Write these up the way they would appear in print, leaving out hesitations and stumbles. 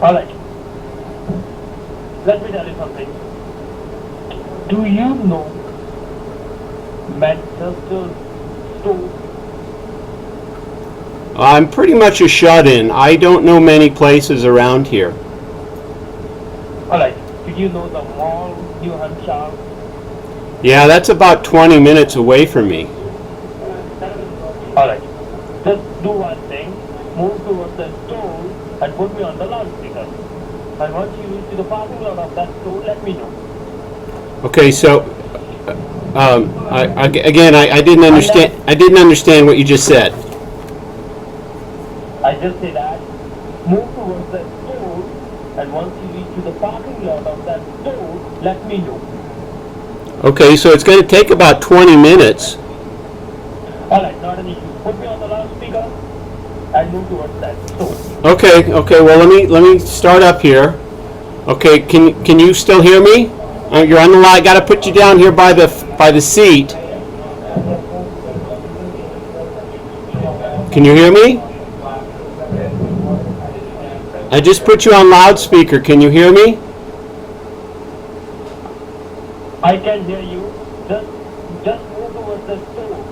Alright, let me tell you something. Do you know Manchester Store? I'm pretty much a shut-in. I don't know many places around here. Alright, did you know the Mall, New Hampshire? Yeah, that's about 20 minutes away from me. Alright, just do one thing. Move towards the store and put me on the loudspeaker. And once you reach the parking lot of that store, let me know. Okay, so I didn't understand. I didn't understand what you just said. I just say that move towards that store, and once you reach to the parking lot of that store, let me know. Okay, so it's going to take about 20 minutes. Alright, not an issue. Put me on the loudspeaker and move towards that store. Okay. Well, let me start up here. Okay, can you still hear me? You're on the line. I got to put you down here by the seat. Can you hear me? I just put you on loudspeaker. Can you hear me? I can hear you. Just move towards the store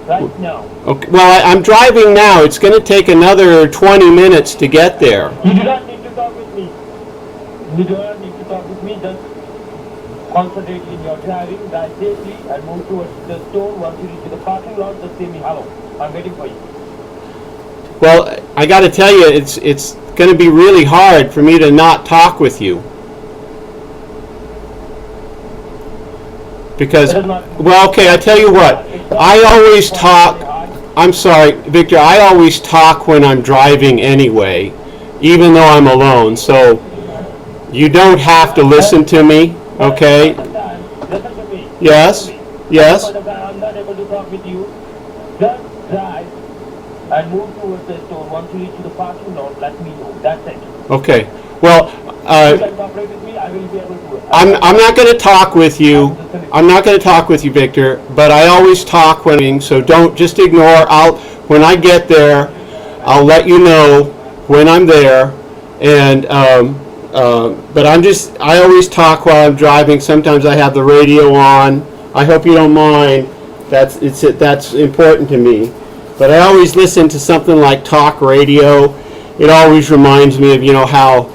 right now. Okay. Well, I'm driving now. It's going to take another 20 minutes to get there. You do not need to talk with me. You do not need to talk with me. Just concentrate in your driving, drive safely, and move towards the store. Once you reach the parking lot, just say me hello. I'm waiting for you. Well, I got to tell you, it's going to be really hard for me to not talk with you. Because, well, okay, I tell you what, I always talk, I'm sorry, Victor, I always talk when I'm driving anyway, even though I'm alone, so you don't have to listen to me, okay? Listen to me. Yes? Yes? I'm not able to talk with you. Just drive and move towards the store. Once you reach the parking lot, let me know. That's it. Okay. Well, you can cooperate with me, I will be able to. I'm not going to talk with you. I'm not going to talk with you, Victor, but I always talk when, so don't just ignore. When I get there, I'll let you know when I'm there, and but I always talk while I'm driving. Sometimes I have the radio on. I hope you don't mind. That's important to me. But I always listen to something like talk radio. It always reminds me of how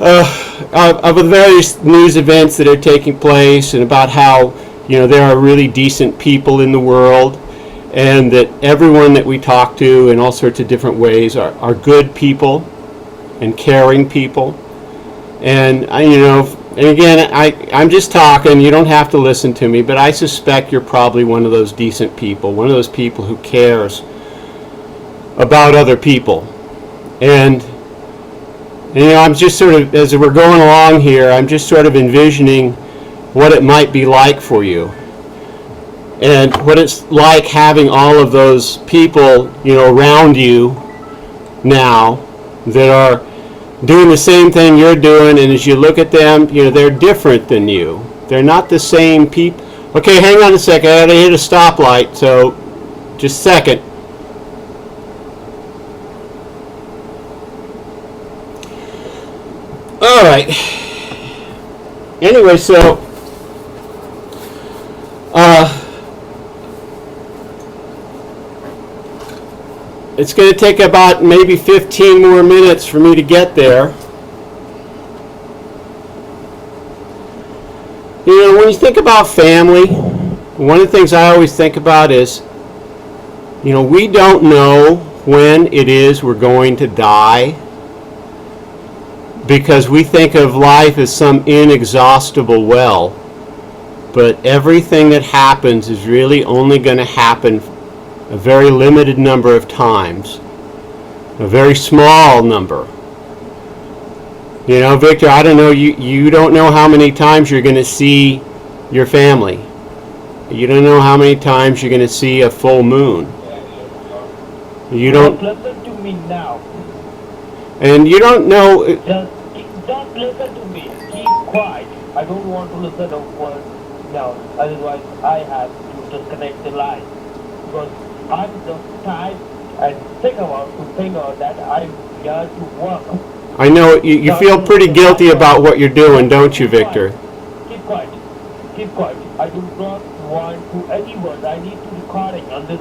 of the various news events that are taking place, and about how there are really decent people in the world, and that everyone that we talk to in all sorts of different ways are good people and caring people. And and again, I'm just talking. You don't have to listen to me, but I suspect you're probably one of those decent people, one of those people who cares about other people. And I'm just sort of, as we're going along here, I'm just sort of envisioning what it might be like for you, and what it's like having all of those people, around you now that are doing the same thing you're doing, and as you look at them, they're different than you. They're not the same people. Okay, hang on a second. I gotta hit a stoplight, so just a second. All right. Anyway, so it's going to take about maybe 15 more minutes for me to get there. When you think about family, one of the things I always think about is, we don't know when it is we're going to die, because we think of life as some inexhaustible well. But everything that happens is really only going to happen a very limited number of times, a very small number. Victor, I don't know, you don't know how many times you're going to see your family. You don't know how many times you're going to see a full moon. You don't listen to me now. And you don't know. Just don't listen to me. Keep quiet. I don't want to listen to words now. Otherwise, I have to disconnect the line. Because I'm just tired and sick about to think of that I'm here to work. I know you feel pretty guilty about what you're doing, don't you, Victor? Keep quiet. Keep quiet. I do not want to any words. I need to recording on this,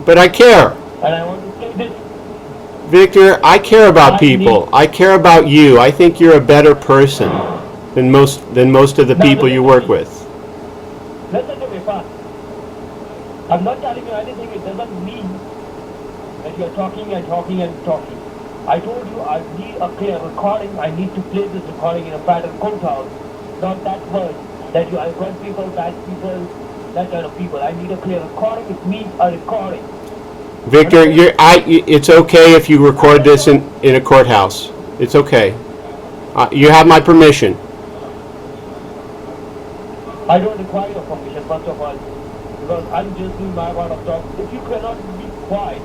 But I care. and I want to say this. Victor, I care about people. I care about you. I think you're a better person than most of the people you work with. Listen to me first. I'm not telling you anything. It doesn't mean that you're talking and talking and talking. I told you I need a clear recording. I need to play this recording in a pattern contour. Not that word that you, I want people, bad people, that kind of people. I need a clear recording. It means a recording. Victor, it's okay if you record this in a courthouse. It's okay. You have my permission. I don't require your permission, first of all, because I'm just doing my part of talk. If you cannot be quiet,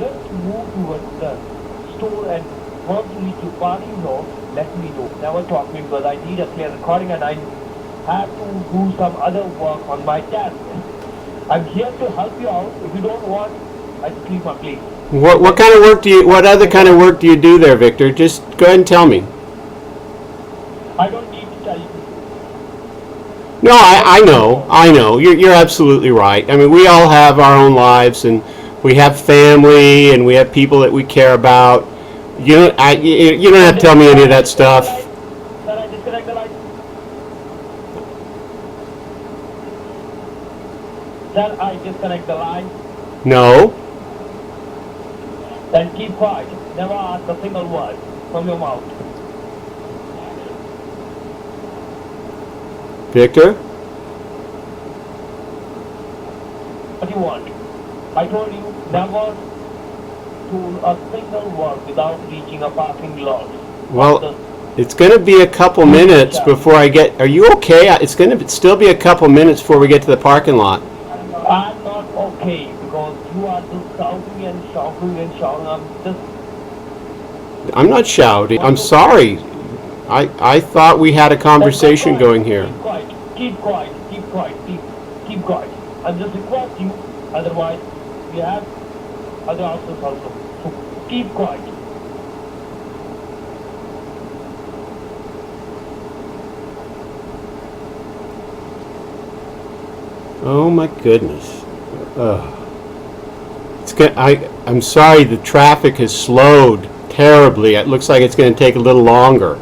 just move towards the store, and once you reach your parking lot, let me know. Never talk to me, because I need a clear recording and I have to do some other work on my task. I'm here to help you out. If you don't want, I just leave my place. What kind of work what other kind of work do you do there, Victor? Just go ahead and tell me. I don't need to tell you. No, I know. You're absolutely right. I mean, we all have our own lives, and we have family, and we have people that we care about. You don't have to tell me any of that stuff. Can I disconnect the light? Can I disconnect the line? No. Then keep quiet. Never ask a single word from your mouth. Victor? What do you want? I told you never do a single word without reaching a parking lot. Well, it's going to be a couple minutes before I get... Are you okay? It's going to still be a couple minutes before we get to the parking lot. I'm not okay because you are just shouting and shouting and shouting. I'm not shouting. I'm sorry. I thought we had a conversation going here. Keep quiet. Keep quiet. Keep quiet. Keep quiet. I'll just request you. Otherwise, we have other options also. So keep quiet. Oh my goodness. I'm sorry, the traffic has slowed terribly. It looks like it's going to take a little longer.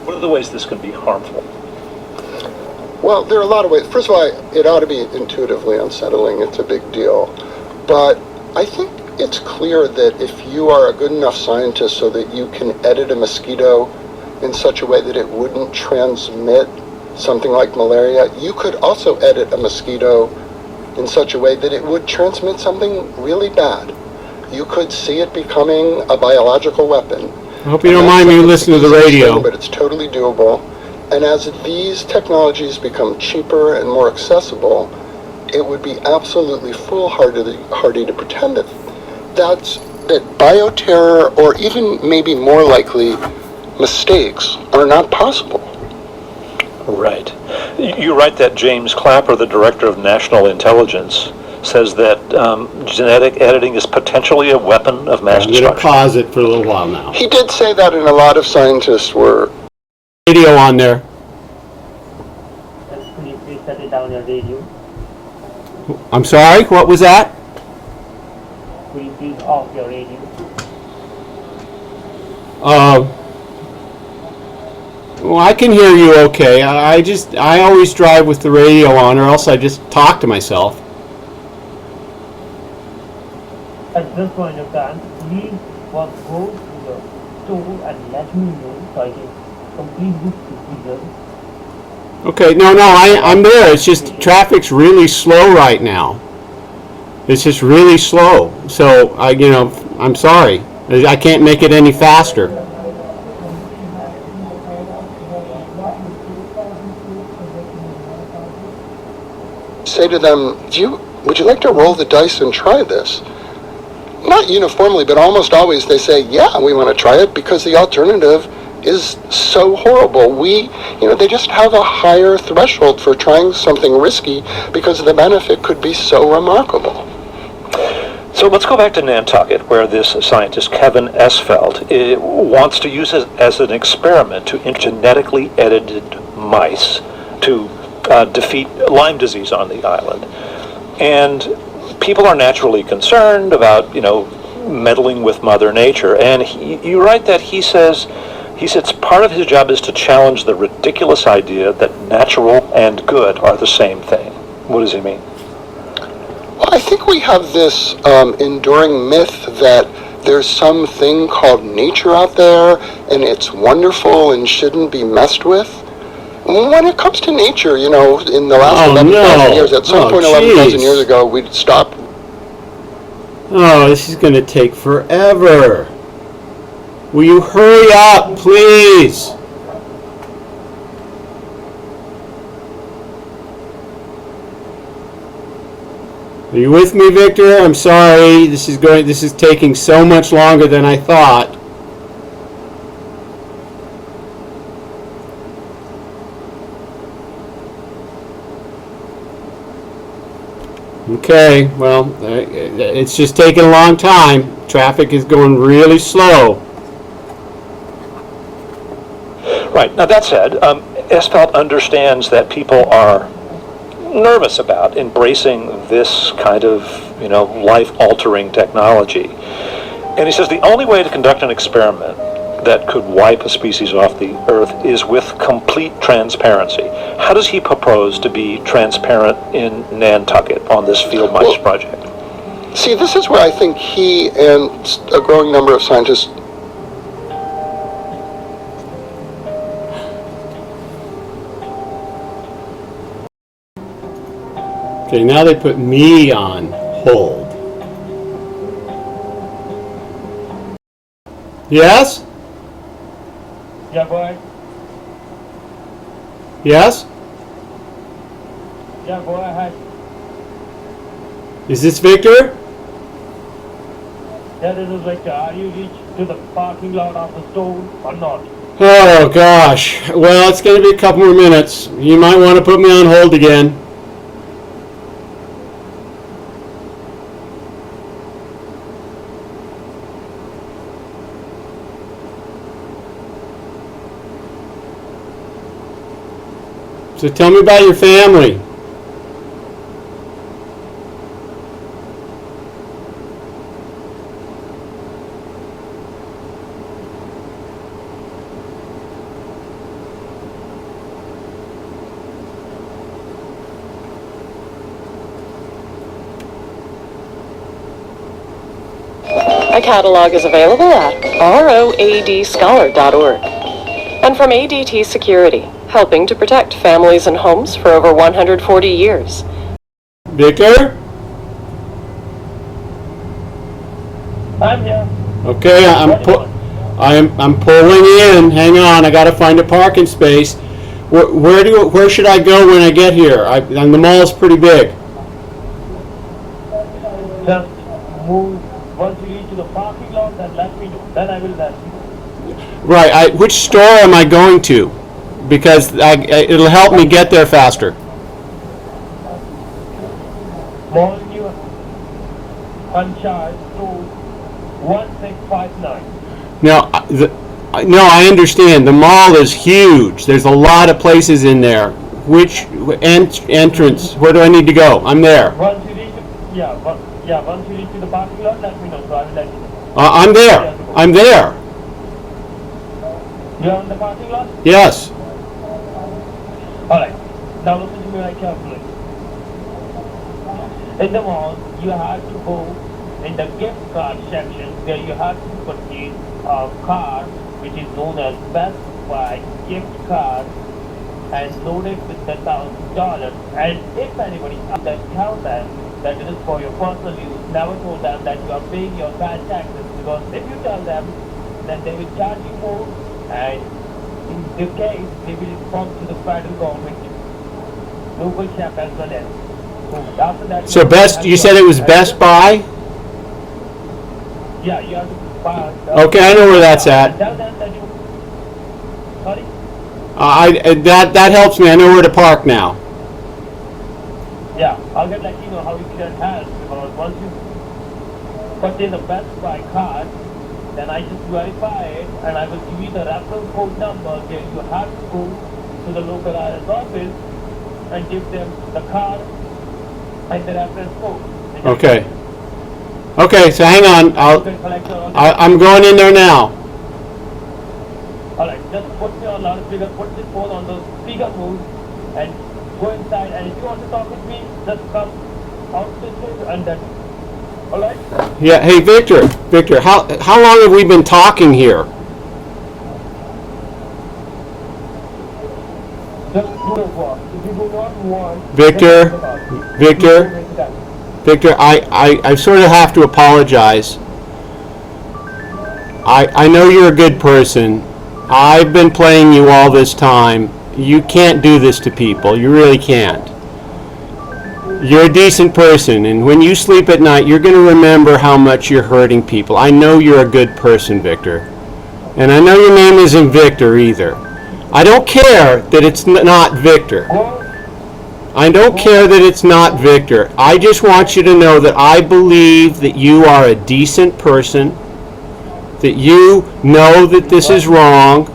What are the ways this can be harmful? Well, there are a lot of ways. First of all, it ought to be intuitively unsettling. It's a big deal. But I think it's clear that if you are a good enough scientist so that you can edit a mosquito in such a way that it wouldn't transmit something like malaria, you could also edit a mosquito in such a way that it would transmit something really bad. You could see it becoming a biological weapon. I hope you don't mind me listening to the radio. But it's totally doable. And as these technologies become cheaper and more accessible, it would be absolutely foolhardy to pretend that bioterror, or even maybe more likely, mistakes are not possible. Right. You write that James Clapper, the director of national intelligence, says that genetic editing is potentially a weapon of mass I'm going to destruction. pause it for a little while now. He did say that, and a lot of scientists were. Radio on there. Could you please shut it down your radio? I'm sorry, what was that? Could you please off your radio? Well, I can hear you okay. I always drive with the radio on, or else I just talk to myself. At this point of time, please first go to the store and let me know so I can complete this procedure. Okay, no, I'm there. It's just traffic's really slow right now. It's just really slow. So I'm sorry. I can't make it any faster. Say to them, would you like to roll the dice and try this? Not uniformly, but almost always they say, yeah, we want to try it because the alternative is so horrible. They just have a higher threshold for trying something risky because the benefit could be so remarkable. So let's go back to Nantucket, where this scientist, Kevin Esfeld, wants to use it as an experiment to genetically edited mice to defeat Lyme disease on the island. And people are naturally concerned about, meddling with Mother Nature. And you write that he says part of his job is to challenge the ridiculous idea that natural and good are the same thing. What does he mean? Well, I think we have this enduring myth that there's something called nature out there, and it's wonderful and shouldn't be messed with. When it comes to nature, in the last 11,000 years, at some point 11,000 years ago, we'd stopped. Oh, this is going to take forever. Will you hurry up, please? Are you with me, Victor? I'm sorry. This is taking so much longer than I thought. Okay, well, it's just taking a long time. Traffic is going really slow. Right. Now, that said, Esfeld understands that people are nervous about embracing this kind of, life-altering technology. And he says the only way to conduct an experiment that could wipe a species off the Earth is with complete transparency. How does he propose to be transparent in Nantucket on this field mice project? See, this is where I think he and a growing number of scientists Okay, now they put me on hold. Yes? Yeah, go ahead. Yes? Yeah, go ahead. Is this Victor? Yeah, this is Victor. Are you reached to the parking lot of the store or not? Oh gosh. Well, it's going to be a couple more minutes. You might want to put me on hold again. So tell me about your family. A catalog is available at roadscholar.org. And from ADT Security, helping to protect families and homes for over 140 years. Victor? I'm here. Okay, I'm pulling in. Hang on, I got to find a parking space. Where should I go when I get here? And the mall's pretty big. Just move. Once you reach to the parking lot, then let me know. Then I will let you know. Right. Which store am I going to? Because it'll help me get there faster. Mall New Uncharged Road 1659. Now, no, I understand. The mall is huge. There's a lot of places in there. Which entrance? Where do I need to go? I'm there. Once you reach, once you reach to the parking lot, let me know. So I will let you know. I'm there. I'm there. You're on the parking lot? Yes. Alright. Now listen to me very carefully. In the mall, you have to go in the gift card section where you have to purchase a card which is known as Best Buy gift card and load it with $10,000. And if anybody then tell them that it is for your personal use, never told them that you are paying your bad taxes, because if you tell them, then they will charge you more, and in this case, they will inform to the federal government, local shop as well as. So after that. So you said it was Best Buy? Yeah, you have to buy. Okay, I know where that's at. Tell them that you. Sorry. That helps me. I know where to park now. Yeah, I'll get let you know how you can help, because once you purchase a Best Buy card, then I just verify it and I will give you the reference code number where you have to go to the local IRS office and give them the card and the reference code. Okay. Okay, so hang on. I'm going in there now. Alright, just put me on loudspeaker, put this phone on the speaker mode and go inside, and if you want to talk with me, just come out this way and then. Alright? Yeah. Hey, Victor. Victor, how long have we been talking here? Just do the work. If you do not want. Victor, I sort of have to apologize. I know you're a good person. I've been playing you all this time. You can't do this to people. You really can't. You're a decent person, and when you sleep at night, you're going to remember how much you're hurting people. I know you're a good person, Victor. And I know your name isn't Victor either. I don't care that it's not Victor. I don't care that it's not Victor. I just want you to know that I believe that you are a decent person, that you know that this is wrong,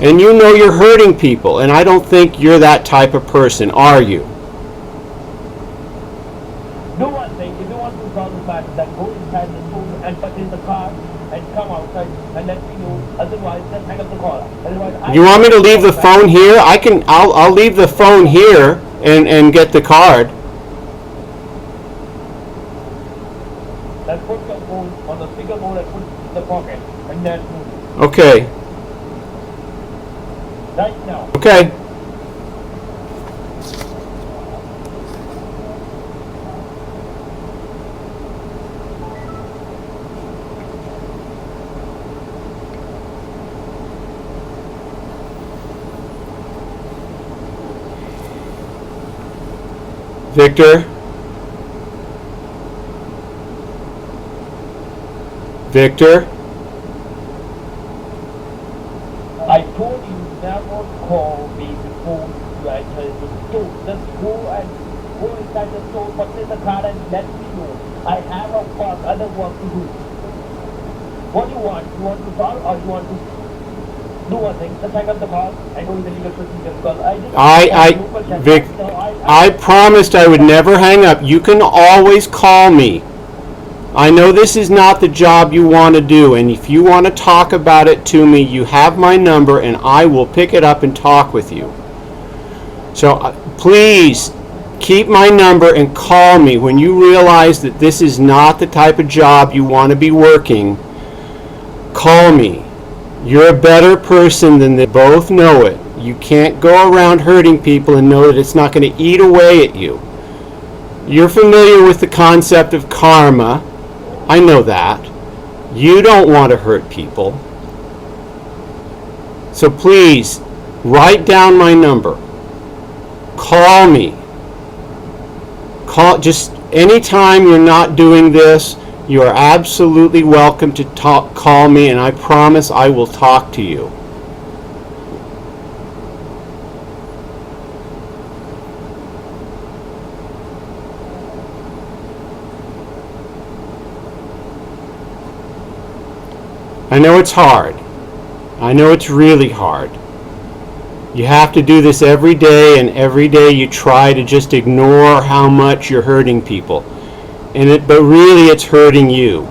and you know you're hurting people, and I don't think you're that type of person, are you? Do one thing, if you want to solve the matter, then go inside the school and purchase the car and come outside and let me know. Otherwise, just hang up the call. Otherwise, You want me to leave the phone here? I'll leave the phone here and get the card. Then put your phone on the speaker mode and put it in the pocket and then move. Okay. Right now. Okay. Victor? Victor? I told you never call me before you enter the store. Just go inside the store, purchase the card and let me know. I have other work to do. What do you want? You want to solve or you want to do one thing? Just hang up the call and go to the legal procedure, because I promised I would never hang up. You can always call me. I know this is not the job you want to do, and if you want to talk about it to me, you have my number and I will pick it up and talk with you. So please keep my number and call me when you realize that this is not the type of job you want to be working. Call me. You're a better person than they both know it. You can't go around hurting people and know that it's not going to eat away at you. You're familiar with the concept of karma. I know that. You don't want to hurt people. So please, write down my number. Call me. Just anytime you're not doing this, you are absolutely welcome to call me, and I promise I will talk to you. I know it's hard. I know it's really hard. You have to do this every day, and every day you try to just ignore how much you're hurting people. But really it's hurting you.